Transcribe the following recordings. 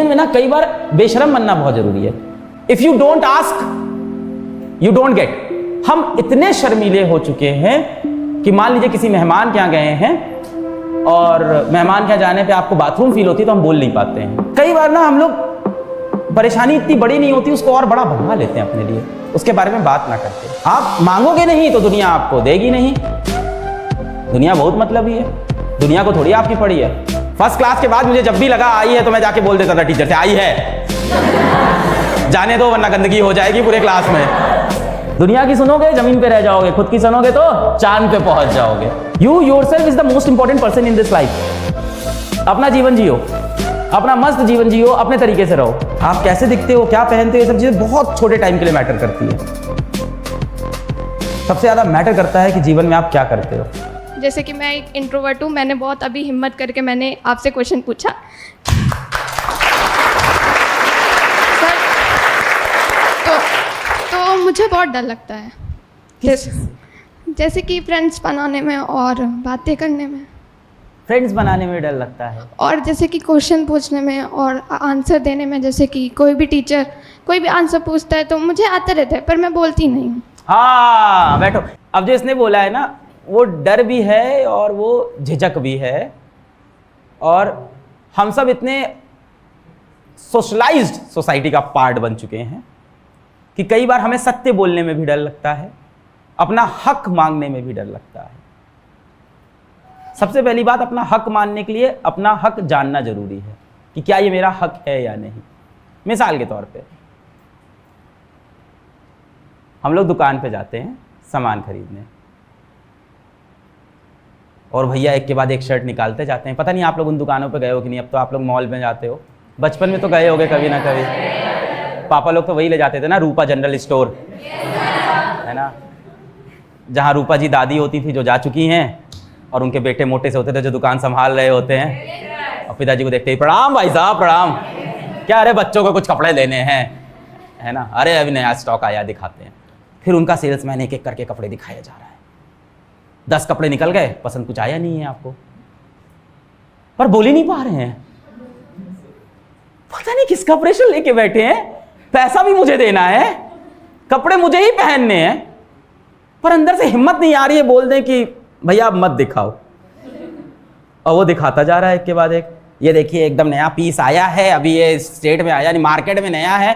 जीवन में ना कई बार बेशरम बनना बहुत जरूरी है। If you don't ask you don't get. हम इतने शर्मीले हो चुके हैं कि मान लीजिए किसी मेहमान के यहाँ गए हैं और मेहमान के यहाँ जाने पे आपको बाथरूम फील होती है तो हम बोल नहीं पाते हैं। कई बार ना हम लोग परेशानी इतनी बड़ी नहीं होती, उसको और बड़ा बनवा लेते हैं अपने लिए, उसके बारे में बात ना करते। आप मांगोगे नहीं तो दुनिया आपको देगी नहीं। दुनिया बहुत मतलबी है, दुनिया को थोड़ी आपकी पड़ी है। फर्स्ट क्लास के बाद मुझे जब भी लगा आई है तो मैं जाके बोल देता था टीचर से, आई है जाने दो वरना गंदगी हो जाएगी पूरे क्लास में। दुनिया की सुनोगे जमीन पे रह जाओगे, खुद की सुनोगे तो चांद पे पहुंच जाओगे। You yourself is the most important person in this life. अपना जीवन जियो, अपना मस्त जीवन जियो, अपने तरीके से रहो। आप कैसे दिखते हो, क्या पहनते हो, ये सब चीजें बहुत छोटे टाइम के लिए मैटर करती है। सबसे ज्यादा मैटर करता है कि जीवन में आप क्या करते हो। जैसे कि मैं एक इंट्रोवर्ट हूँ, मैंने बहुत अभी हिम्मत करके मैंने आपसे क्वेश्चन पूछा। सर तो मुझे बहुत डर लगता है, जैसे कि फ्रेंड्स बनाने में और बातें करने में। फ्रेंड्स बनाने में डर लगता है, और जैसे कि क्वेश्चन पूछने में और आंसर देने में। जैसे कि कोई भी टीचर कोई भी आंसर पूछता है तो मुझे आता रहता है पर मैं बोलती नहीं हूँ। हाँ बैठो। अब जो इसने बोला है ना, वो डर भी है और वो झिझक भी है। और हम सब इतने सोशलाइज्ड सोसाइटी का पार्ट बन चुके हैं कि कई बार हमें सत्य बोलने में भी डर लगता है, अपना हक मांगने में भी डर लगता है। सबसे पहली बात, अपना हक मानने के लिए अपना हक जानना जरूरी है कि क्या ये मेरा हक है या नहीं। मिसाल के तौर पे हम लोग दुकान पे जाते हैं सामान खरीदने और भैया एक के बाद एक शर्ट निकालते जाते हैं। पता नहीं आप लोग उन दुकानों पे गए हो कि नहीं, अब तो आप लोग मॉल में जाते हो। बचपन में तो गए होगे कभी ना कभी। पापा लोग तो वही ले जाते थे ना, रूपा जनरल स्टोर, है ना, जहाँ रूपा जी दादी होती थी जो जा चुकी हैं और उनके बेटे मोटे से होते थे जो दुकान संभाल रहे होते हैं। और पिताजी को देखते ही प्रणाम भाई साहब प्रणाम, क्या अरे बच्चों को कुछ कपड़े लेने हैं, है ना, अरे अभी नया स्टॉक आया दिखाते हैं। फिर उनका सेल्समैन एक एक करके कपड़े दिखाया जा रहा है। 10 कपड़े निकल गए, पसंद कुछ आया नहीं है आपको, पर बोल ही नहीं पा रहे हैं। पता नहीं किसका प्रेशर लेके बैठे हैं, पैसा भी मुझे देना है, कपड़े मुझे ही पहनने हैं, पर अंदर से हिम्मत नहीं आ रही है बोल दें कि भैया आप मत दिखाओ। और वो दिखाता जा रहा है एक के बाद एक। ये देखिए एकदम नया पीस आया है, अभी ये स्टेट में आया नहीं, मार्केट में नया है,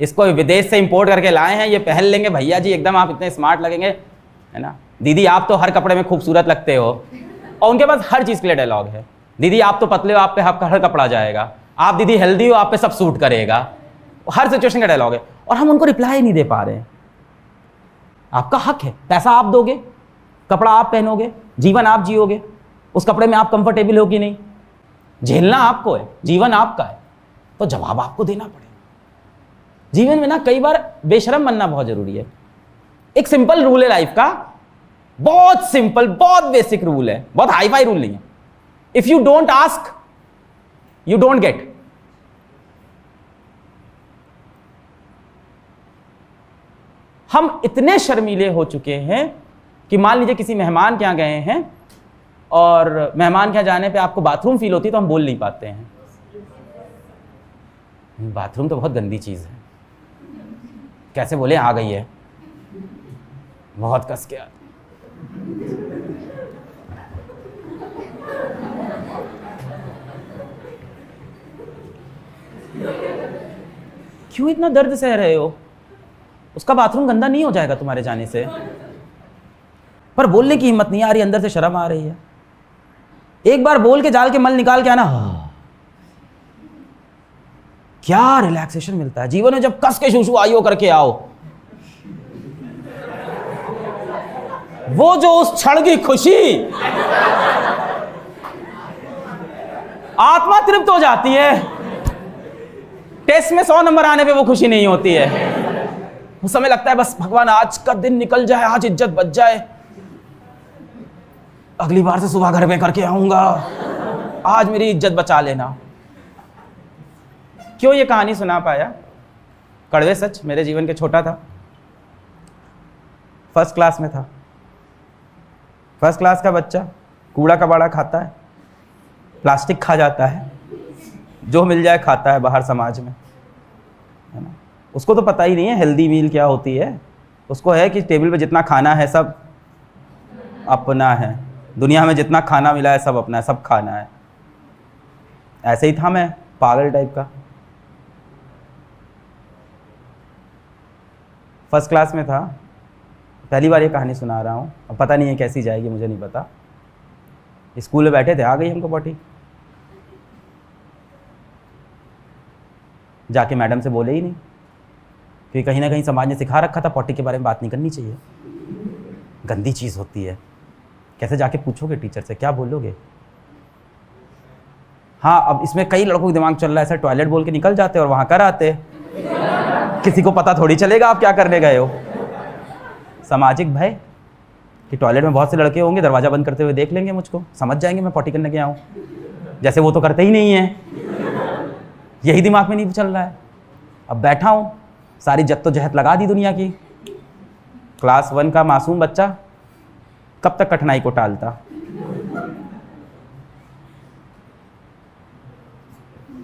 इसको विदेश से इंपोर्ट करके लाए हैं, ये पहन लेंगे भैया जी, एकदम आप इतने स्मार्ट लगेंगे, है ना। दीदी आप तो हर कपड़े में खूबसूरत लगते हो। और उनके पास हर चीज़ के लिए डायलॉग है। दीदी आप तो पतले हो, आप पे हर कपड़ा जाएगा। आप दीदी हेल्दी हो, आप पे सब सूट करेगा। हर सिचुएशन का डायलॉग है और हम उनको रिप्लाई नहीं दे पा रहे हैं। आपका हक है, पैसा आप दोगे, कपड़ा आप पहनोगे, जीवन आप जियोगे, उस कपड़े में आप कंफर्टेबल हो कि नहीं, झेलना आपको है, जीवन आपका है, तो जवाब आपको देना पड़ेगा। जीवन में ना कई बार बेशरम बनना बहुत जरूरी है। एक सिंपल रूल है लाइफ का, बहुत सिंपल, बहुत बेसिक रूल है, बहुत हाई फाई रूल नहीं है। If you don't ask you don't get. हम इतने शर्मीले हो चुके हैं कि मान लीजिए किसी मेहमान के यहाँ गए हैं और मेहमान के यहाँ जाने पे आपको बाथरूम फील होती है तो हम बोल नहीं पाते हैं, बाथरूम तो बहुत गंदी चीज है, कैसे बोले आ गई है, बहुत कस के। क्यों इतना दर्द सह रहे हो, उसका बाथरूम गंदा नहीं हो जाएगा तुम्हारे जाने से। पर बोलने की हिम्मत नहीं आ रही, अंदर से शर्म आ रही है। एक बार बोल के जाल के मल निकाल के आना, क्या रिलैक्सेशन मिलता है जीवन में जब कस के शूशु आइयो करके आओ। वो जो उस क्षण की खुशी, आत्मा तृप्त हो जाती है। टेस्ट में 100 नंबर आने पे वो खुशी नहीं होती है। उस समय लगता है बस भगवान आज का दिन निकल जाए, आज इज्जत बच जाए, अगली बार से सुबह घर में करके आऊंगा, आज मेरी इज्जत बचा लेना। क्यों ये कहानी सुना पाया? कड़वे सच, मेरे जीवन के छोटा था, फर्स्ट क्लास में था। फर्स्ट क्लास का बच्चा कूड़ा कबाड़ा खाता है, प्लास्टिक खा जाता है, जो मिल जाए खाता है बाहर समाज में, है ना। उसको तो पता ही नहीं है हेल्दी मील क्या होती है। उसको है कि टेबल पे जितना खाना है सब अपना है, दुनिया में जितना खाना मिला है सब अपना है, सब खाना है। ऐसे ही था मैं, पागल टाइप का। फर्स्ट क्लास में था, पहली बार ये कहानी सुना रहा हूँ, अब पता नहीं है कैसी जाएगी, मुझे नहीं पता। स्कूल में बैठे थे, आ गई हमको पॉटी। जाके मैडम से बोले ही नहीं, क्योंकि कहीं ना कहीं समाज ने सिखा रखा था पॉटी के बारे में बात नहीं करनी चाहिए, गंदी चीज़ होती है। कैसे जाके पूछोगे टीचर से, क्या बोलोगे? हाँ, अब इसमें कई लड़कों का दिमाग चल रहा है, ऐसा टॉयलेट बोल के निकल जाते और वहाँ कर आते, किसी को पता थोड़ी चलेगा आप क्या करने गए हो। सामाजिक भय कि टॉयलेट में बहुत से लड़के होंगे, दरवाज़ा बंद करते हुए देख लेंगे मुझको, समझ जाएंगे मैं पॉटी करने गया हूँ, जैसे वो तो करते ही नहीं है। यही दिमाग में नहीं चल रहा है। अब बैठा हूँ, सारी जद्दोजहद लगा दी दुनिया की। क्लास 1 का मासूम बच्चा कब तक कठिनाई को टालता।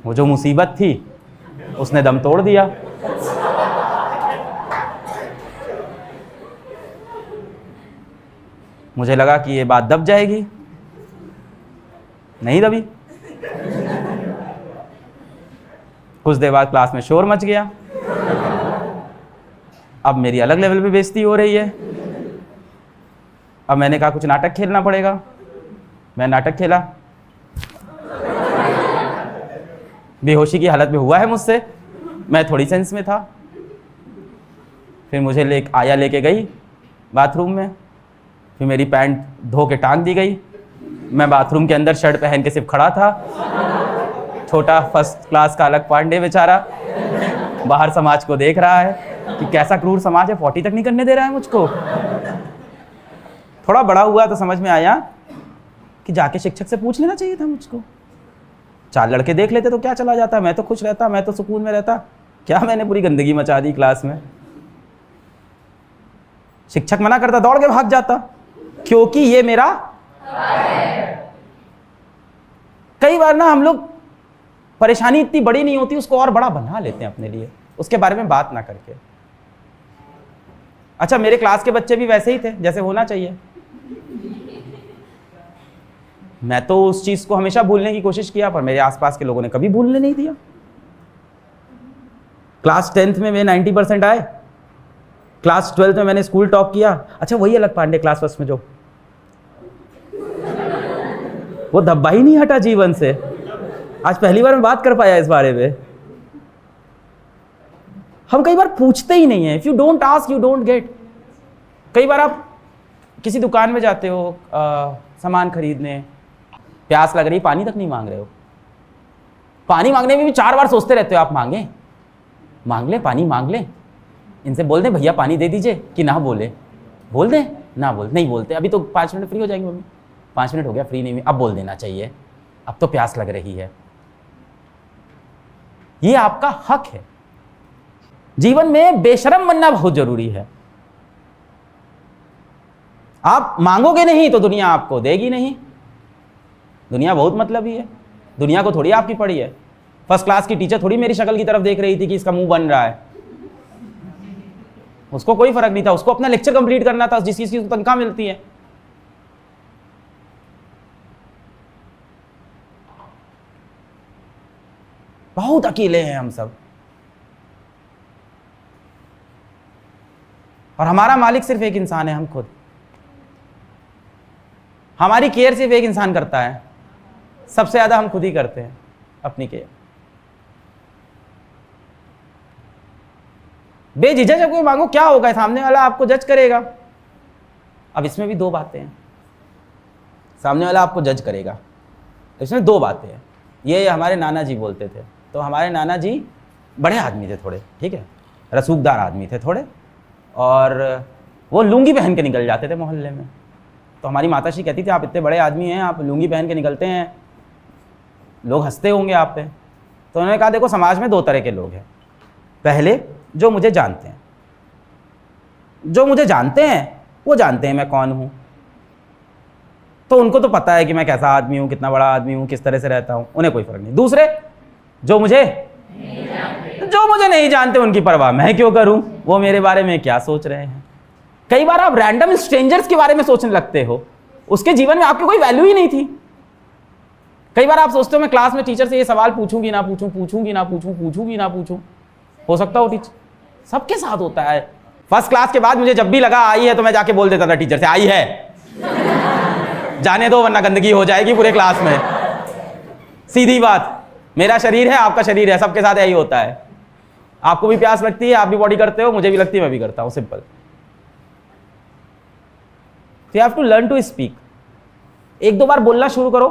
वो जो मुसीबत थी उसने दम तोड़ दिया। मुझे लगा कि ये बात दब जाएगी, नहीं दबी। कुछ देर बाद क्लास में शोर मच गया। अब मेरी अलग लेवल पे बेइज्जती हो रही है। अब मैंने कहा कुछ नाटक खेलना पड़ेगा। मैं नाटक खेला, बेहोशी की हालत में हुआ है मुझसे, मैं थोड़ी सेंस में था। फिर मुझे आया लेके गई बाथरूम में, फिर मेरी पैंट धो के टांग दी गई। मैं बाथरूम के अंदर शर्ट पहन के सिर्फ खड़ा था, छोटा फर्स्ट क्लास का अलग पांडे बेचारा बाहर समाज को देख रहा है कि कैसा क्रूर समाज है, 40 तक नहीं करने दे रहा है मुझको। थोड़ा बड़ा हुआ तो समझ में आया कि जाके शिक्षक से पूछ लेना चाहिए था मुझको। 4 लड़के देख लेते तो क्या चला जाता, मैं तो खुश रहता, मैं तो सुकून में रहता। क्या मैंने पूरी गंदगी मचा दी क्लास में। शिक्षक मना करता, दौड़ के भाग जाता, क्योंकि ये मेरा कई बार ना हम लोग परेशानी इतनी बड़ी नहीं होती, उसको और बड़ा बना लेते हैं अपने लिए, उसके बारे में बात ना करके। अच्छा, मेरे क्लास के बच्चे भी वैसे ही थे जैसे होना चाहिए। मैं तो उस चीज को हमेशा भूलने की कोशिश किया, पर मेरे आसपास के लोगों ने कभी भूलने नहीं दिया। क्लास 10th में मेरे 90% आए, क्लास 12th में मैंने स्कूल टॉप किया। अच्छा, वही अलग पांडे क्लास 1 में जो वो धब्बा ही नहीं हटा जीवन से। आज पहली बार मैं बात कर पाया इस बारे में। हम कई बार पूछते ही नहीं है। If you don't ask you don't get. कई बार आप किसी दुकान में जाते हो सामान खरीदने, प्यास लग रही, पानी तक नहीं मांग रहे हो। पानी मांगने में भी 4 बार सोचते रहते हो, आप मांग ले पानी मांग ले। इनसे बोल दें भैया पानी दे दीजिए, कि ना बोले, बोल दें ना बोल, नहीं बोलते। अभी तो 5 मिनट फ्री हो जाएंगे मम्मी, 5 मिनट हो गया फ्री नहीं, अब बोल देना चाहिए, अब तो प्यास लग रही है। ये आपका हक है। जीवन में बेशर्म बनना बहुत जरूरी है। आप मांगोगे नहीं तो दुनिया आपको देगी नहीं। दुनिया बहुत मतलबी है, दुनिया को थोड़ी आपकी पड़ी है। फर्स्ट क्लास की टीचर थोड़ी मेरी शक्ल की तरफ देख रही थी कि इसका मुंह बन रहा है, उसको कोई फर्क नहीं था। उसको अपना लेक्चर कंप्लीट करना था, जिस चीज की तनख्वाह मिलती है। बहुत अकेले हैं हम सब, और हमारा मालिक सिर्फ एक इंसान है, हम खुद। हमारी केयर सिर्फ एक इंसान करता है, सबसे ज्यादा हम खुद ही करते हैं अपनी केयर। बेझिझक जब कोई मांगो, क्या होगा, सामने वाला आपको जज करेगा। अब इसमें भी 2 बातें हैं। सामने वाला आपको जज करेगा, इसमें 2 बातें हैं। ये हमारे नाना जी बोलते थे। तो हमारे नाना जी बड़े आदमी थे थोड़े, ठीक है, रसूखदार आदमी थे थोड़े, और वो लुंगी पहन के निकल जाते थे मोहल्ले में। तो हमारी माताश्री कहती थी, आप इतने बड़े आदमी हैं, आप लुंगी पहन के निकलते हैं, लोग हंसते होंगे आप पे। तो उन्होंने कहा, देखो समाज में 2 तरह के लोग हैं। पहले जो मुझे जानते हैं, जो मुझे जानते हैं वो जानते हैं मैं कौन हूँ, तो उनको तो पता है कि मैं कैसा आदमी हूँ, कितना बड़ा आदमी हूँ, किस तरह से रहता हूँ, उन्हें कोई फर्क नहीं। दूसरे जो मुझे नहीं जानते उनकी परवाह मैं क्यों करूं, वो मेरे बारे में क्या सोच रहे हैं। कई बार आप रैंडम स्ट्रेंजर्स के बारे में सोचने लगते हो, उसके जीवन में आपकी कोई वैल्यू ही नहीं थी। कई बार आप सोचते हो मैं क्लास में टीचर से ये सवाल पूछूंगी ना पूछूं, हो सकता हो टीचर, सबके साथ होता है। फर्स्ट क्लास के बाद मुझे जब भी लगा आई है तो मैं जाके बोल देता था टीचर से आई है, जाने दो वरना गंदगी हो जाएगी पूरे क्लास में। सीधी बात, मेरा शरीर है आपका शरीर है, सबके साथ यही होता है। आपको भी प्यास लगती है, आप भी बॉडी करते हो, मुझे भी लगती है, मैं भी करता हूं, simple. You have to learn to speak. एक दो बार बोलना शुरू करो,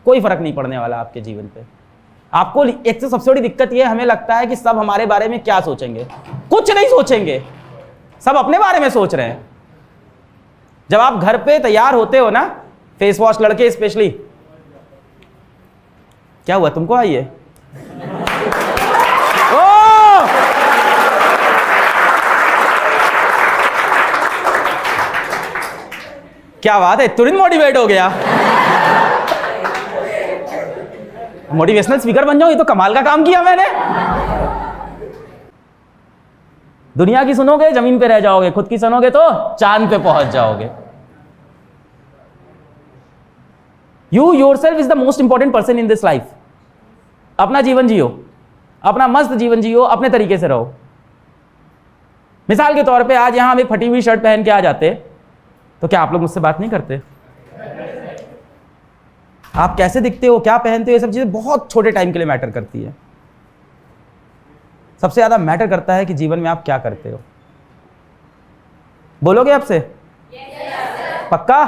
कोई फर्क नहीं पड़ने वाला आपके जीवन पे। आपको एक तो सबसे बड़ी दिक्कत यह, हमें लगता है कि सब हमारे बारे में क्या सोचेंगे, कुछ नहीं सोचेंगे, सब अपने बारे में सोच रहे हैं। जब आप घर पे तैयार होते हो ना, फेस वॉश, लड़के स्पेशली, क्या हुआ तुमको, आइए, क्या बात है, तुरंत मोटिवेट हो गया। मोटिवेशनल स्पीकर बन जाऊं, ये तो कमाल का काम किया मैंने। दुनिया की सुनोगे जमीन पे रह जाओगे, खुद की सुनोगे तो चांद पे पहुंच जाओगे। You yourself is the most important person in this life. अपना जीवन जियो, अपना मस्त जीवन जियो, अपने तरीके से रहो। मिसाल के तौर पे आज यहां हम एक फटी हुई शर्ट पहन के आ जाते तो क्या आप लोग मुझसे बात नहीं करते? आप कैसे दिखते हो, क्या पहनते हो, ये सब चीजें बहुत छोटे टाइम के लिए मैटर करती है। सबसे ज्यादा मैटर करता है कि जीवन में आप क्या करते हो। बोलोगे आपसे? पक्का?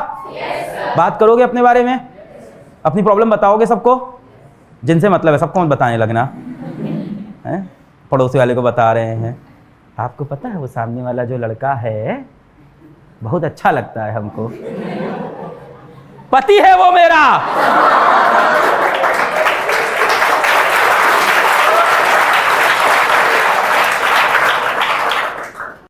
बात करोगे अपने बारे में? अपनी प्रॉब्लम बताओगे सबको? जिनसे मतलब है सबको मत बताने लगना है। पड़ोसी वाले को बता रहे हैं, आपको पता है वो सामने वाला जो लड़का है बहुत अच्छा लगता है हमको, पति है वो मेरा।